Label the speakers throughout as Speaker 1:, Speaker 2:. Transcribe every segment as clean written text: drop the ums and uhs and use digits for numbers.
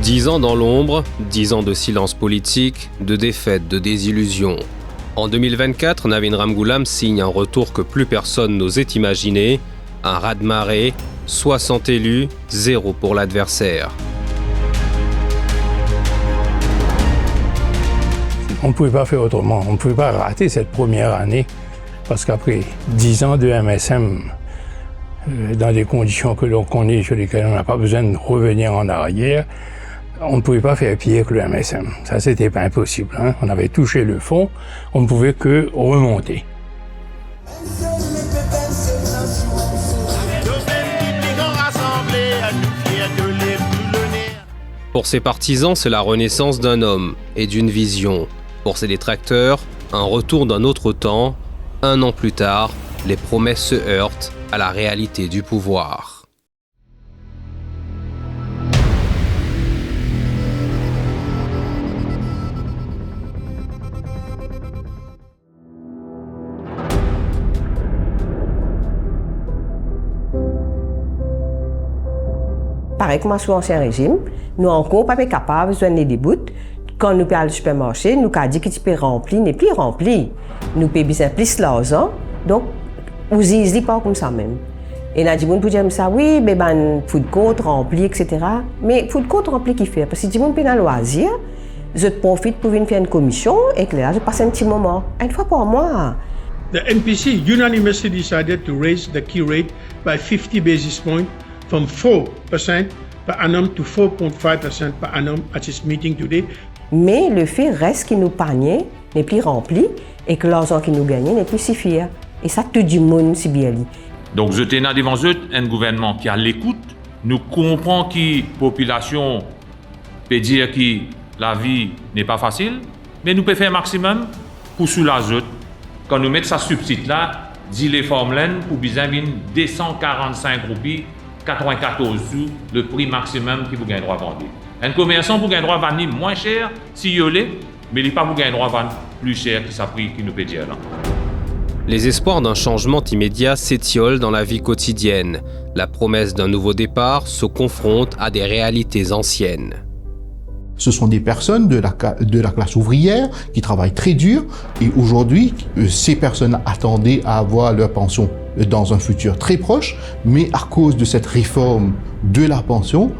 Speaker 1: 10 ans dans l'ombre, 10 ans de silence politique, de défaite, de désillusion. En 2024, Navin Ramgoolam signe un retour que plus personne n'osait imaginer, un raz-de-marée, 60 élus, 0 pour l'adversaire.
Speaker 2: On ne pouvait pas faire autrement, on ne pouvait pas rater cette première année, parce qu'après 10 ans de MSM, dans des conditions que l'on connaît, sur lesquelles on n'a pas besoin de revenir en arrière, on ne pouvait pas faire pire que le MSM. Ça, c'était pas impossible, hein. On avait touché le fond, on ne pouvait que remonter.
Speaker 1: Pour ses partisans, c'est la renaissance d'un homme et d'une vision. Pour ses détracteurs, un retour d'un autre temps. 1 an plus tard, les promesses se heurtent à la réalité du pouvoir.
Speaker 3: Pareil que moi, sous l'Ancien Régime, nous encore pas capables de donner des bouts. Quand nous allons au supermarché, nous avons dit que tu peux remplir, n'est plus rempli. Nous payons bien plus l'argent, donc vous n'hésitez pas comme ça même. Et nous avons dit, pour dire ça, oui, mais ben, food court rempli, etc. Mais food court rempli qui fait? Parce que si vous avez un loisir, je profite pour venir faire une commission et que là, je passe un petit moment, une fois par mois.
Speaker 4: The NPC unanimously decided to raise the key rate by 50 basis points from 4% per annum to 4.5% per annum at its meeting today.
Speaker 3: Mais le fait reste que nos paniers n'est plus rempli et que l'argent que nous gagnons n'est plus suffisant. Et ça, tout le monde s'y bien dit.
Speaker 5: Donc, je tenais devant eux un gouvernement qui a l'écoute, nous comprend que la population peut dire que la vie n'est pas facile, mais nous pouvons faire un maximum pour soulager. Quand nous mettons ça subside là, dit les formules pour bien 245 roupies, 94 sous, le prix maximum qui vous gagne droit à vendre. Un commerçant pour gagner droit à vendre moins cher si il l'est, mais il n'est pas pour gagner droit à vendre plus cher que ça prix qui nous peut dire là.
Speaker 1: Les espoirs d'un changement immédiat s'étiolent dans la vie quotidienne. La promesse d'un nouveau départ se confronte à des réalités anciennes.
Speaker 6: Ce sont des personnes de la classe ouvrière qui travaillent très dur et aujourd'hui, ces personnes attendaient à avoir leur pension dans un futur très proche, mais à cause de cette réforme de la pension,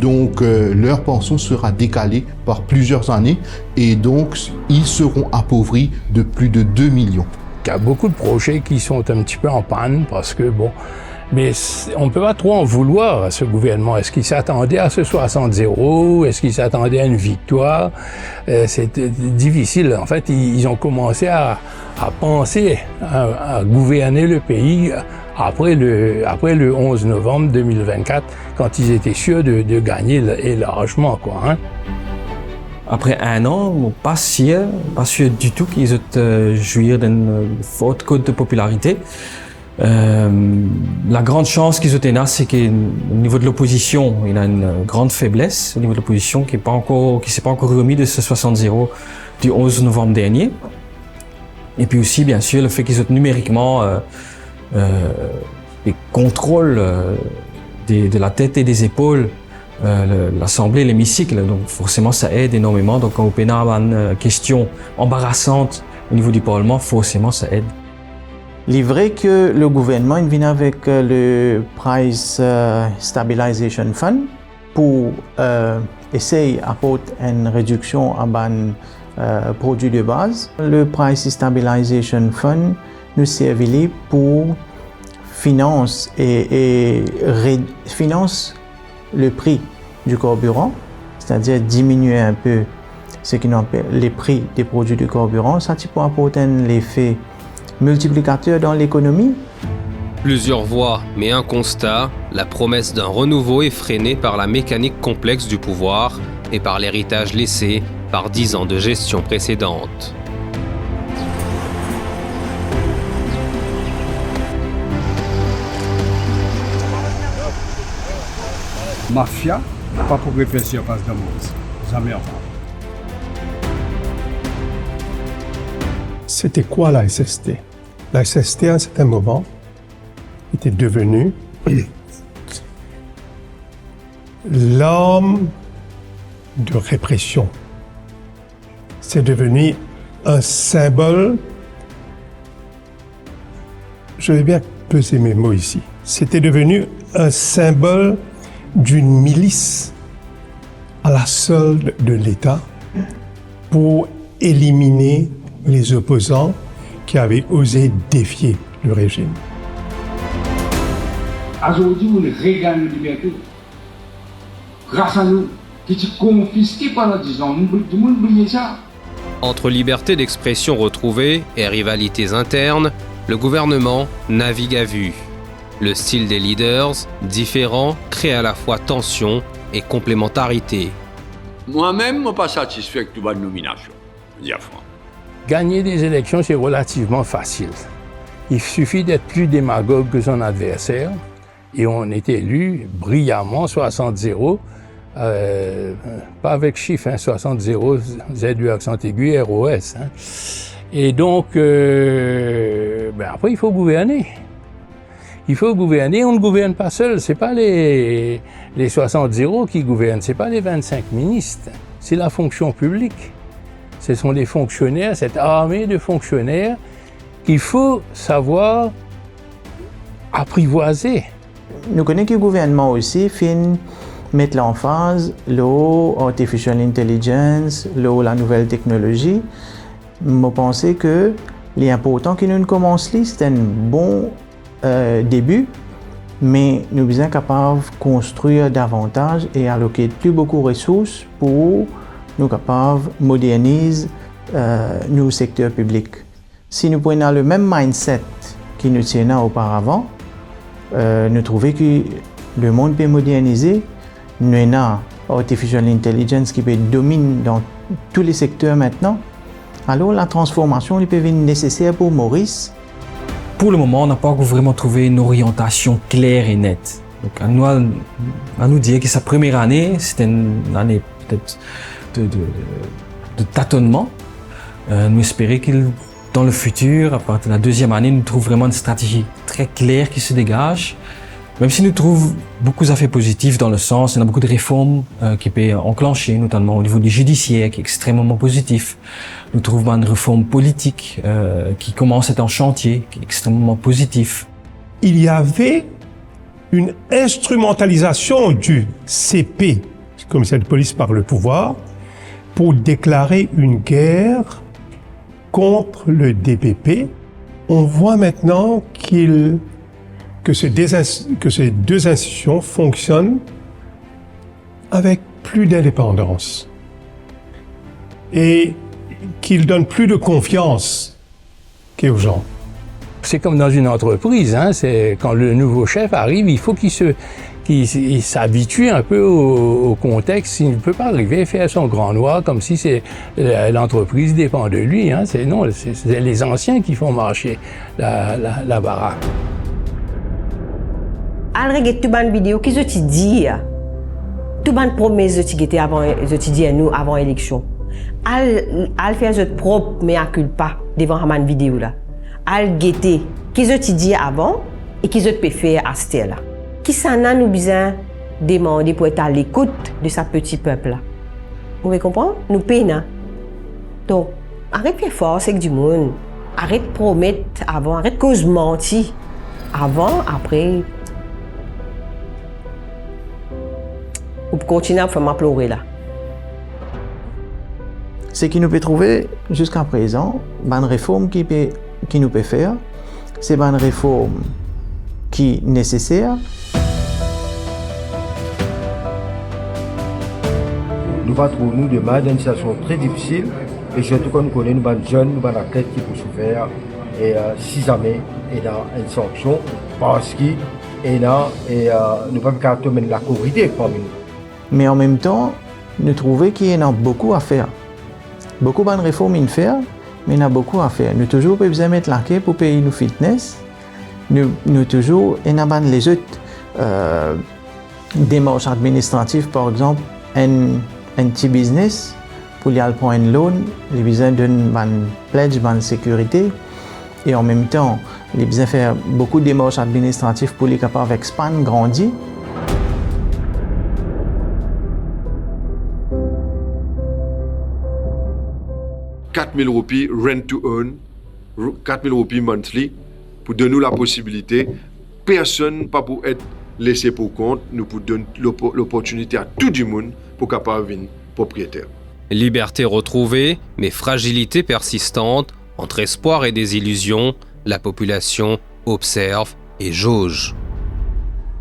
Speaker 6: donc leur pension sera décalée par plusieurs années et donc ils seront appauvris de plus de 2 millions.
Speaker 2: Il y a beaucoup de projets qui sont un petit peu en panne parce que bon, mais on ne peut pas trop en vouloir à ce gouvernement. Est-ce qu'il s'attendait à ce 60-0? Est-ce qu'il s'attendait à une victoire? C'est difficile. En fait, ils ont commencé à penser à gouverner le pays après le 11 novembre 2024, quand ils étaient sûrs de gagner largement, quoi, hein.
Speaker 7: Après 1 an, pas sûr du tout qu'ils aient jouir d'une forte cote de popularité. La grande chance qu'ils ont là, c'est qu'au niveau de l'opposition, il a une grande faiblesse au niveau de l'opposition qui s'est pas encore remis de ce 60-0 du 11 novembre dernier. Et puis aussi, bien sûr, le fait qu'ils ont numériquement les contrôles de la tête et des épaules, l'Assemblée, l'hémicycle. Donc forcément, ça aide énormément. Donc quand on a une question embarrassante au niveau du Parlement, forcément, ça aide.
Speaker 8: Il est vrai que le gouvernement vient avec le Price Stabilization Fund pour essayer d'apporter une réduction à ban produits de base. Le Price Stabilization Fund nous servit pour finance le prix du carburant, c'est-à-dire diminuer un peu ce qu'on appelle les prix des produits de carburant. Ça peut apporter un effet multiplicateur dans l'économie.
Speaker 1: Plusieurs voix, mais un constat, la promesse d'un renouveau est freinée par la mécanique complexe du pouvoir et par l'héritage laissé par 10 ans de gestion précédente.
Speaker 9: Mafia, pas pour réfléchir face de monde. Jamais encore.
Speaker 10: C'était quoi la SST? La SST, à un certain moment, était devenue l'arme de répression. C'est devenu un symbole, je vais bien peser mes mots ici, c'était devenu un symbole d'une milice à la solde de l'État pour éliminer les opposants qui avaient osé défier le régime.
Speaker 11: Aujourd'hui, on regagne la liberté. Grâce à nous, qui étaient confisqués pendant 10 ans, tout le monde oubliait ça.
Speaker 1: Entre liberté d'expression retrouvée et rivalités internes, le gouvernement navigue à vue. Le style des leaders, différent, crée à la fois tension et complémentarité.
Speaker 12: Moi-même, je ne suis pas satisfait avec toute la nomination.
Speaker 2: Gagner des élections, c'est relativement facile. Il suffit d'être plus démagogue que son adversaire et on est élu brillamment 60-0, pas avec chiffre, 60-0, Z accent aigu, ROS. Hein. Et donc, après, il faut gouverner. Il faut gouverner, on ne gouverne pas seul. C'est pas les 60-0 qui gouvernent, c'est pas les 25 ministres, c'est la fonction publique. Ce sont des fonctionnaires, cette armée de fonctionnaires qu'il faut savoir apprivoiser.
Speaker 8: Nous connaissons que le gouvernement aussi fait mettre l'emphase sur l'artificial intelligence, sur la nouvelle technologie. Je pense que l'important que nous commençons, c'est un bon début, mais nous sommes capables de construire davantage et alloquer plus beaucoup de ressources pour nous capables de moderniser nos secteurs publics. Si nous prenons le même mindset que nous tenions auparavant, nous trouvons que le monde peut moderniser. Nous avons l'artificial intelligence qui peut dominer dans tous les secteurs maintenant. Alors la transformation peut être nécessaire pour Maurice.
Speaker 7: Pour le moment, on n'a pas vraiment trouvé une orientation claire et nette. Donc à nous dire que sa première année, c'était une année peut-être de tâtonnement. Nous espérons qu'il, dans le futur, à partir de la deuxième année, nous trouvons vraiment une stratégie très claire qui se dégage. Même si nous trouvons beaucoup d'effets positifs dans le sens, il y a beaucoup de réformes qui peuvent enclencher, notamment au niveau du judiciaire, qui est extrêmement positif. Nous trouvons une réforme politique qui commence à être en chantier, qui est extrêmement positif.
Speaker 10: Il y avait une instrumentalisation du CP, commissaire de police par le pouvoir, pour déclarer une guerre contre le DPP. On voit maintenant que ces deux institutions fonctionnent avec plus d'indépendance et qu'ils donnent plus de confiance aux gens.
Speaker 2: C'est comme dans une entreprise, hein, c'est quand le nouveau chef arrive, il faut qu'il s'habitue un peu au contexte. Il ne peut pas arriver à faire son grand noir comme si l'entreprise dépend de lui. Hein. C'est les anciens qui font marcher la baraque.
Speaker 3: Al regarde toute bonne vidéo qui te dit, toute bonne promesse qui était avant, dit à nous avant l'élection. Al faire votre propre mea culpa devant la vidéo là. Al guetter qui te dit avant et qui te peut faire à cette là. Qui s'en a nous besoin demander pour être à l'écoute de ce petit peuple là. Vous comprenez? Nous peinons. Donc arrête de faire force avec du monde. Arrête de promettre avant, arrête de cause mentir avant, après. Ou continuer à faire pleurer là.
Speaker 8: Ce qui nous peut trouver jusqu'à présent, une réforme qui nous peut faire, c'est une réforme qui est nécessaire.
Speaker 9: Nous va trouver nous demain dans une situation très difficile et surtout quand nous connaissons nous jeunes, nous la tête qui peut souffrir et si jamais il y a une sanction parce que nous ne pouvons pas mener la corrida parmi nous.
Speaker 8: Mais en même temps, nous trouvons qu'il y en a beaucoup à faire. Beaucoup de réformes à faire, mais il y en a beaucoup à faire. Nous toujours besoin de mettre la clé pour payer nos fitness. Nous toujours, il y a les autres démarches administratives, par exemple, un petit business, pour y aller prendre un loan, il a besoin d'une pledge, d'une sécurité. Et en même temps, il a besoin de faire beaucoup de démarches administratives pour les capables d'expandre, grandir.
Speaker 13: 4 000 roupies rent to earn, 4 000 roupies monthly, pour donner nous la possibilité, personne pas pour être laissé pour compte, nous pour donner l'opportunité à tout le monde pour capable devenir propriétaire.
Speaker 1: Liberté retrouvée, mais fragilité persistante, entre espoir et désillusion, la population observe et jauge.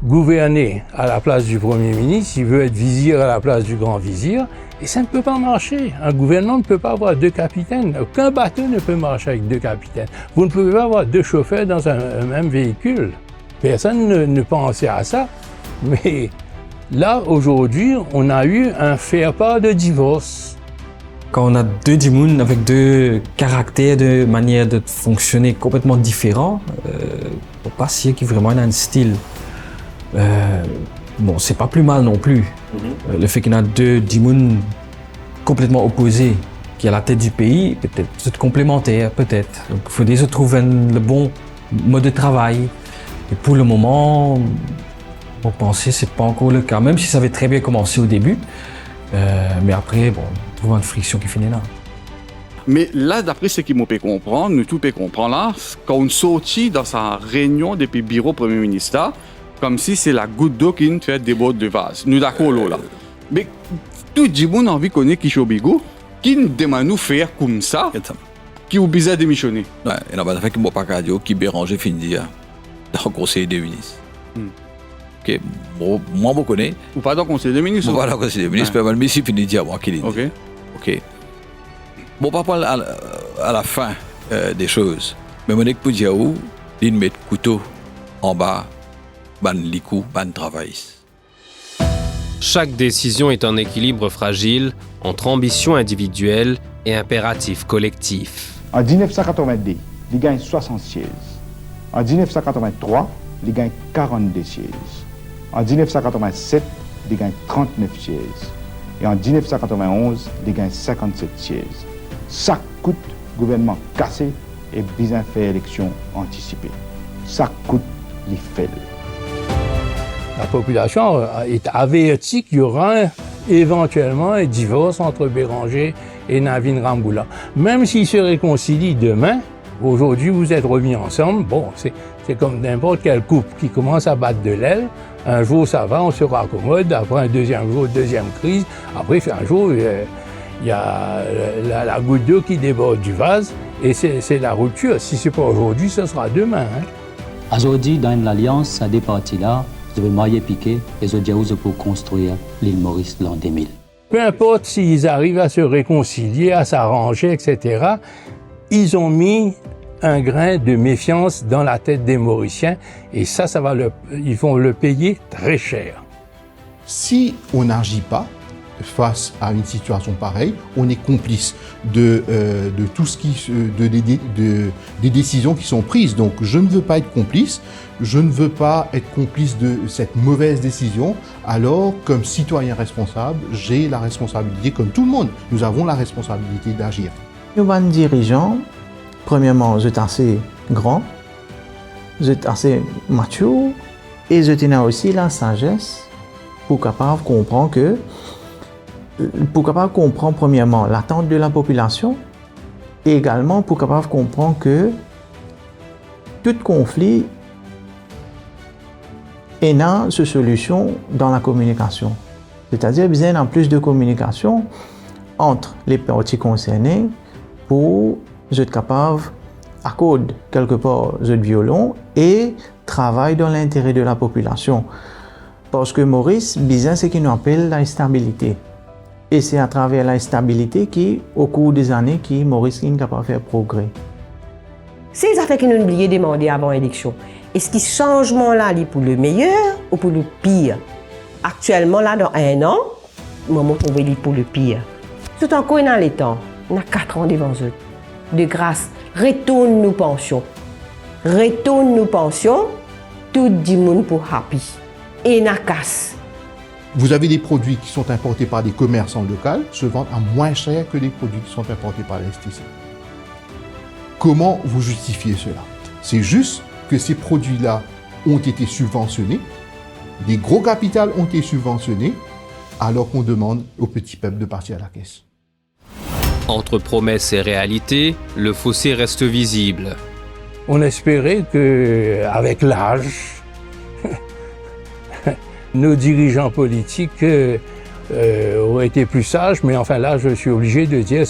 Speaker 2: Gouverner à la place du Premier ministre, il veut être vizir à la place du grand vizir, et ça ne peut pas marcher. Un gouvernement ne peut pas avoir deux capitaines. Aucun bateau ne peut marcher avec deux capitaines. Vous ne pouvez pas avoir deux chauffeurs dans un même véhicule. Personne ne pensait à ça. Mais là, aujourd'hui, on a eu un faire-part de divorce.
Speaker 7: Quand on a deux dimoun avec deux caractères, de manière de fonctionner complètement différents, on ne peut pas dire qu'il y a vraiment un style. Bon, c'est pas plus mal non plus. Le fait qu'il y en a deux dimoun complètement opposés qui est à la tête du pays, peut-être c'est complémentaire, peut-être. Donc il faut déjà trouver le bon mode de travail. Et pour le moment, on pensait que c'est pas encore le cas, même si ça avait très bien commencé au début. Mais après, bon, on trouve une friction qui finit là.
Speaker 14: Mais là, d'après ce qu'il m'a pu comprendre, nous tout peut comprendre là, quand on sortit dans sa réunion depuis le bureau Premier ministre, comme si c'est la goutte d'eau qui nous fait déborder de vase. Nous d'accord là. Mais tout le monde a envie de connaître Kishobigo, qui nous demande de faire comme ça, qui est bizarre de démissionner.
Speaker 12: Ouais, et là, fait que moi pas radio qui Béranger finit dans le conseil des ministres. Ok, bon, moi je connais.
Speaker 14: Ou pas dans le conseil des ministres.
Speaker 12: Bon, pas dans le conseil des ministres, mais si finit dire moi qui l'ai dit.
Speaker 14: Ok.
Speaker 12: Ok. Bon, pas à la fin des choses. Mais mon époux dit où il met le couteau en bas, ban likou, ban travail.
Speaker 1: Chaque décision est un équilibre fragile entre ambition individuelle et impératif collectif.
Speaker 15: En 1982, il gagne 60 sièges. En 1983, il gagne 42 sièges. En 1987, il gagne 39 sièges. Et en 1991, il gagne 57 sièges. Ça coûte gouvernement cassé et bien fait élection anticipée. Ça coûte les faits.
Speaker 2: La population est avertie qu'il y aura éventuellement un divorce entre Béranger et Navin Ramgoolam. Même s'ils se réconcilient demain, aujourd'hui vous êtes remis ensemble, bon, c'est comme n'importe quel couple qui commence à battre de l'aile. Un jour ça va, on se raccommode, après un deuxième jour, deuxième crise, après un jour il y a la goutte d'eau qui déborde du vase et c'est la rupture. Si c'est pas aujourd'hui, ce sera demain.
Speaker 16: Aujourd'hui, dans l'Alliance, ça des partis-là, je vais marier Piqué et je dis pour construire l'île Maurice l'an 2000.
Speaker 2: Peu importe s'ils arrivent à se réconcilier, à s'arranger, etc., ils ont mis un grain de méfiance dans la tête des Mauriciens et ils vont le payer très cher.
Speaker 6: Si on n'agit pas face à une situation pareille, on est complice de tout ce des décisions qui sont prises. Donc je ne veux pas être complice, je ne veux pas être complice de cette mauvaise décision. Alors, comme citoyen responsable, j'ai la responsabilité, comme tout le monde, nous avons la responsabilité d'agir.
Speaker 8: Nous, les dirigeants, premièrement, vous êtes assez grands, vous êtes assez matures, et vous avez aussi la sagesse pour capable comprendre premièrement l'attente de la population et également pour capable comprendre que tout conflit est une solution dans la communication. C'est-à-dire qu'il y a plus de communication entre les parties concernées pour être capable d'accorder quelque part le violon et travailler dans l'intérêt de la population. Parce que Maurice, bizarre, c'est qu'il nous appelle la stabilité. Et c'est à travers la stabilité qu'au cours des années, Maurice est capable de faire progrès.
Speaker 3: C'est les affaires que nous oublions de demander avant l'élection. Est-ce que ce changement-là est pour le meilleur ou pour le pire? Actuellement, là, dans 1 an, moi, je trouve pour le pire. Tout encore dans les temps, on a 4 ans devant eux. De grâce, retourne nos pensions. Retourne nos pensions, tout le monde pour happy. Et na casse.
Speaker 6: Vous avez des produits qui sont importés par des commerçants locaux, se vendent à moins cher que les produits qui sont importés par les STC. Comment vous justifiez cela? C'est juste que ces produits-là ont été subventionnés, des gros capitals ont été subventionnés, alors qu'on demande au petit peuple de partir à la caisse.
Speaker 1: Entre promesses et réalité, le fossé reste visible.
Speaker 2: On espérait qu'avec l'âge, nos dirigeants politiques auraient été plus sages, mais enfin là, je suis obligé de dire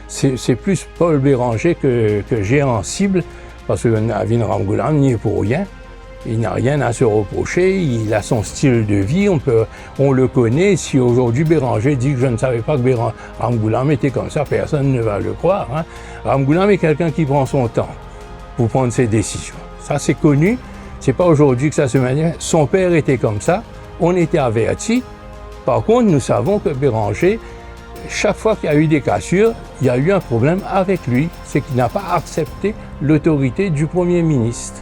Speaker 2: c'est plus Paul Béranger que j'ai en cible, parce que Navin Ramgoolam n'y est pour rien. Il n'a rien à se reprocher, il a son style de vie, on le connaît. Si aujourd'hui Béranger dit que je ne savais pas que Ramgoolam était comme ça, personne ne va le croire. Hein. Ramgoolam est quelqu'un qui prend son temps pour prendre ses décisions. Ça, c'est connu. C'est pas aujourd'hui que ça se manifeste. Son père était comme ça. On était avertis. Par contre, nous savons que Béranger, chaque fois qu'il y a eu des cassures, il y a eu un problème avec lui. C'est qu'il n'a pas accepté l'autorité du Premier ministre.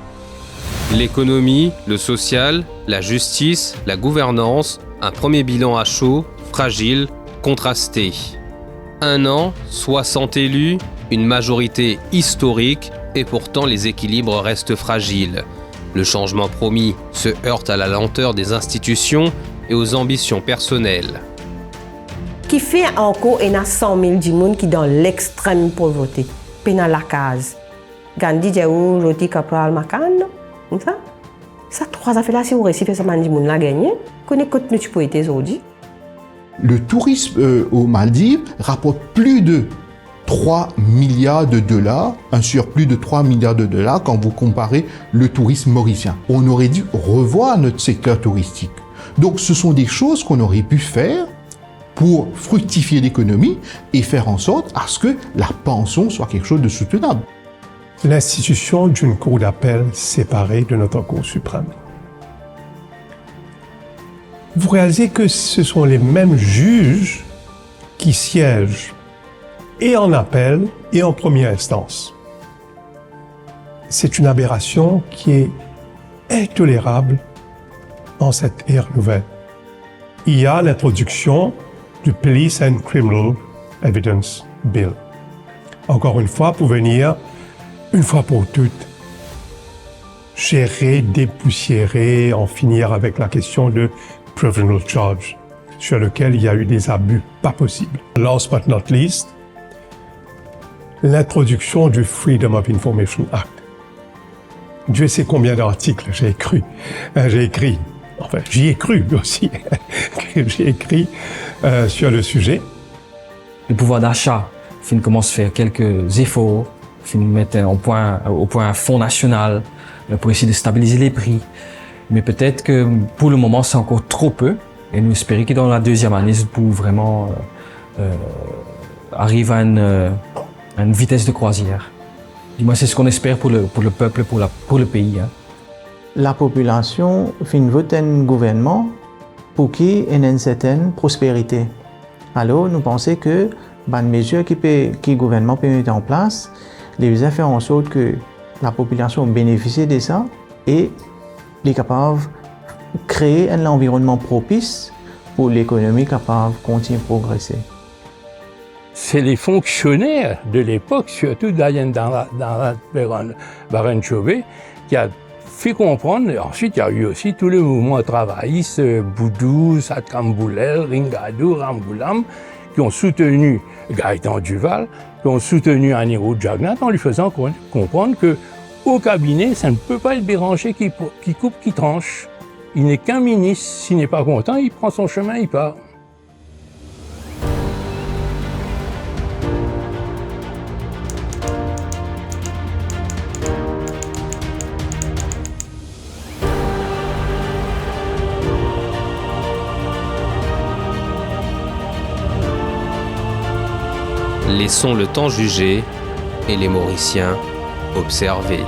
Speaker 1: L'économie, le social, la justice, la gouvernance, un premier bilan à chaud, fragile, contrasté. 1 an, 60 élus, une majorité historique, et pourtant les équilibres restent fragiles. Le changement promis se heurte à la lenteur des institutions et aux ambitions personnelles.
Speaker 3: Qui fait encore 100 000 personnes qui sont dans l'extrême pauvreté, dans la case. Gandhi dit où roti capral makan, ça 3 affaires là si vous réussissez ça mandi moun la gagner, connaît contenu tu peux être aujourd'hui.
Speaker 6: Le tourisme aux Maldives rapporte plus de 3 milliards de dollars, un surplus de 3 milliards de dollars quand vous comparez le tourisme mauricien. On aurait dû revoir notre secteur touristique. Donc ce sont des choses qu'on aurait pu faire pour fructifier l'économie et faire en sorte à ce que la pension soit quelque chose de soutenable.
Speaker 10: L'institution d'une cour d'appel séparée de notre Cour suprême. Vous réalisez que ce sont les mêmes juges qui siègent et en appel et en première instance. C'est une aberration qui est intolérable en cette ère nouvelle. Il y a l'introduction du Police and Criminal Evidence Bill. Encore une fois, pour venir, une fois pour toutes, gérer, dépoussiérer, en finir avec la question de Provisional Charge, sur lequel il y a eu des abus pas possibles. Last but not least, l'introduction du Freedom of Information Act. Dieu sait combien d'articles j'ai écrit, enfin j'y ai cru aussi, j'ai écrit sur le sujet.
Speaker 7: Le pouvoir d'achat, il commence à faire quelques efforts, il mettre au point un fonds national pour essayer de stabiliser les prix. Mais peut-être que pour le moment c'est encore trop peu, et nous espérons que dans la deuxième année, pour vraiment arriver à une vitesse de croisière. Du moins, c'est ce qu'on espère pour le peuple, pour le pays. Hein.
Speaker 8: La population fait voter un gouvernement pour qui ait une certaine prospérité. Alors, nous pensons que les mesures que le gouvernement peut mettre en place, les faire en sorte que la population bénéficie de ça et est capable de créer un environnement propice pour l'économie capable de continuer à progresser.
Speaker 2: C'est les fonctionnaires de l'époque, surtout Diane Baron-Chauvet, qui a fait comprendre. Ensuite, il y a eu aussi tout le mouvement travailliste, Boudou, Satram Boulel, Ringadou, Ramgoolam, qui ont soutenu Gaëtan Duval, qui ont soutenu Anirudh Jagannath en lui faisant comprendre qu'au cabinet, ça ne peut pas être Béranger qui coupe, qui tranche. Il n'est qu'un ministre. S'il n'est pas content, il prend son chemin, il part.
Speaker 1: Laissons le temps juger et les Mauriciens observer.